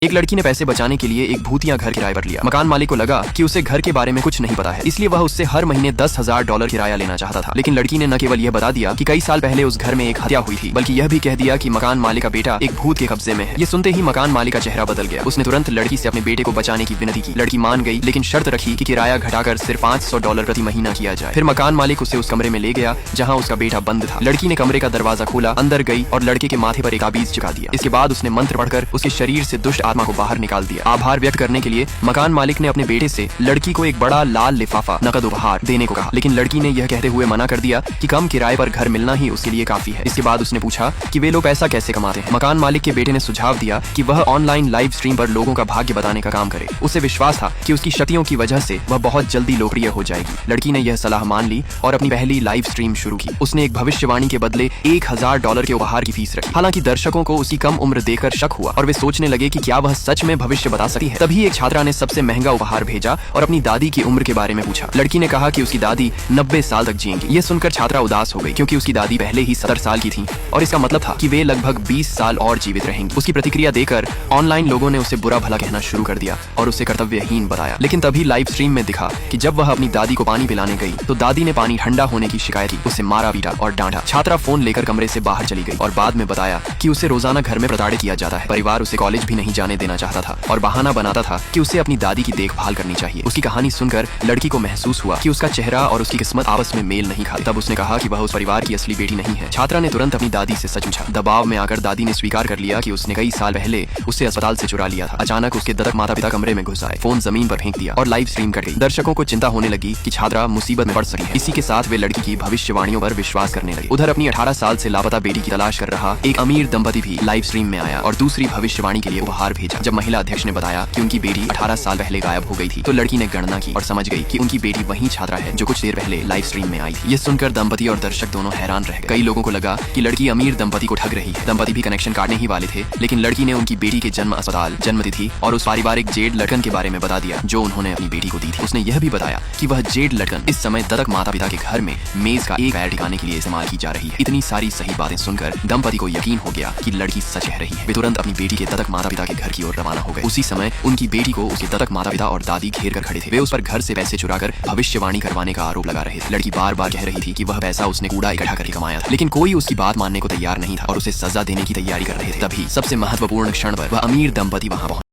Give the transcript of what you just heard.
एक लड़की ने पैसे बचाने के लिए एक भूतिया घर किराए पर लिया। मकान मालिक को लगा कि उसे घर के बारे में कुछ नहीं पता है, इसलिए वह उससे हर महीने $10,000 किराया लेना चाहता था। लेकिन लड़की ने न केवल यह बता दिया कि कई साल पहले उस घर में एक हत्या हुई थी, बल्कि यह भी कह दिया कि मकान मालिक का बेटा एक भूत के कब्जे में है। ये सुनते ही मकान मालिक का चेहरा बदल गया। उसने तुरंत लड़की से अपने बेटे को बचाने की विनती की। लड़की मान गई, लेकिन शर्त रखी कि किराया घटाकर सिर्फ $500 प्रति महीना किया जाए। फिर मकान मालिक उसे उस कमरे में ले गया जहाँ उसका बेटा बंद था। लड़की ने कमरे का दरवाजा खोला, अंदर गई और लड़के के माथे पर एक ताबीज चिपका दिया। इसके बाद उसने मंत्र पढ़कर उसके शरीर से दुष्ट आत्मा को बाहर निकाल दिया। आभार व्यक्त करने के लिए मकान मालिक ने अपने बेटे से लड़की को एक बड़ा लाल लिफाफा नकद उपहार देने को कहा, लेकिन लड़की ने यह कहते हुए मना कर दिया कि कम किराए पर घर मिलना ही उसके लिए काफी है। इसके बाद उसने पूछा कि वे लोग पैसा कैसे कमाते हैं। मकान मालिक के बेटे ने सुझाव दिया कि वह ऑनलाइन लाइव स्ट्रीम पर लोगों का भाग्य बताने का काम करे। उसे विश्वास था कि उसकी शक्तियों की वजह से वह बहुत जल्दी लोकप्रिय हो जाएगी। लड़की ने यह सलाह मान ली और अपनी पहली लाइव स्ट्रीम शुरू की। उसने एक भविष्यवाणी के बदले $1,000 के उपहार की फीस रखी। हालांकि दर्शकों को उसकी कम उम्र देखकर शक हुआ और वे सोचने लगे कि क्या वह सच में भविष्य बता सकती है। तभी एक छात्रा ने सबसे महंगा उपहार भेजा और अपनी दादी की उम्र के बारे में पूछा। लड़की ने कहा कि उसकी दादी 90 साल तक जिएंगी। यह सुनकर छात्रा उदास हो गई, क्योंकि उसकी दादी पहले ही 70 साल की थी और इसका मतलब था कि वे लगभग 20 साल और जीवित रहेंगी। उसकी प्रतिक्रिया देकर ऑनलाइन लोगों ने उसे बुरा भला कहना शुरू कर दिया और उसे कर्तव्यहीन बताया। लेकिन तभी लाइव स्ट्रीम में दिखा कि जब वह अपनी दादी को पानी पिलाने गई तो दादी ने पानी ठंडा होने की शिकायत की। उसे मारा पीटा और डांटा। छात्रा फोन लेकर कमरे से बाहर चली गई और बाद में बताया कि उसे रोजाना घर में प्रताड़ित किया जाता है। परिवार उसे कॉलेज भी नहीं जाने देना चाहता था और बहाना बनाता था कि उसे अपनी दादी की देखभाल करनी चाहिए। उसकी कहानी सुनकर लड़की को महसूस हुआ कि उसका चेहरा और उसकी किस्मत आपस में मेल नहीं खाती। तब उसने कहा कि वह उस परिवार की असली बेटी नहीं है। छात्रा ने तुरंत अपनी दादी से सच पूछा। दबाव में आकर दादी ने स्वीकार कर लिया कि उसने कई साल पहले उसे अस्पताल से चुरा लिया था। अचानक उसके दत्तक माता पिता कमरे में घुस आए, फोन जमीन पर फेंक दिया और लाइव स्ट्रीम कट गई। दर्शकों को चिंता होने लगी कि छात्रा मुसीबत में पड़ सकती है। इसी के साथ वे लड़की की भविष्यवाणियों पर विश्वास करने लगे। उधर अपनी 18 साल से लापता बेटी की तलाश कर रहा एक अमीर दंपति भी लाइव स्ट्रीम में आया और दूसरी भविष्यवाणी के लिए उपहार भेजा। जब महिला अध्यक्ष ने बताया कि उनकी बेटी 18 साल पहले गायब हो गई थी, तो लड़की ने गणना की और समझ गई कि उनकी बेटी वही छात्रा है जो कुछ देर पहले लाइव स्ट्रीम में आई थी। ये सुनकर दंपति और दर्शक दोनों हैरान रह गए। कई लोगों को लगा कि लड़की अमीर दंपति को ठग रही है। दंपति भी कनेक्शन काटने ही वाले थे, लेकिन लड़की ने उनकी बेटी के जन्म, अस्पताल, जन्मतिथि और उस पारिवारिक जेड लड़कन के बारे में बता दिया जो उन्होंने अपनी बेटी को दी थी। उसने यह भी बताया कि वह जेड लड़कन इस समय दत्तक माता पिता के घर में मेज का एक पैर टिकाने के लिए इस्तेमाल की जा रही है। इतनी सारी सही बातें सुनकर दंपति को यकीन हो गया कि लड़की सच कह रही है। वे तुरंत अपनी बेटी के दत्तक माता पिता के घर की ओर रवाना हो गए। उसी समय उनकी बेटी को उसके दत्तक माता पिता और दादी घेर कर खड़े थे। वे उस पर घर से पैसे चुराकर भविष्यवाणी करवाने का आरोप लगा रहे थे। लड़की बार बार कह रही थी कि वह पैसा उसने कूड़ा इकट्ठा करके कमाया था, लेकिन कोई उसकी बात मानने को तैयार नहीं था और उसे सजा देने की तैयारी कर रहे थे। तभी सबसे महत्वपूर्ण क्षण पर वह अमीर दंपति वहां पहुंचे।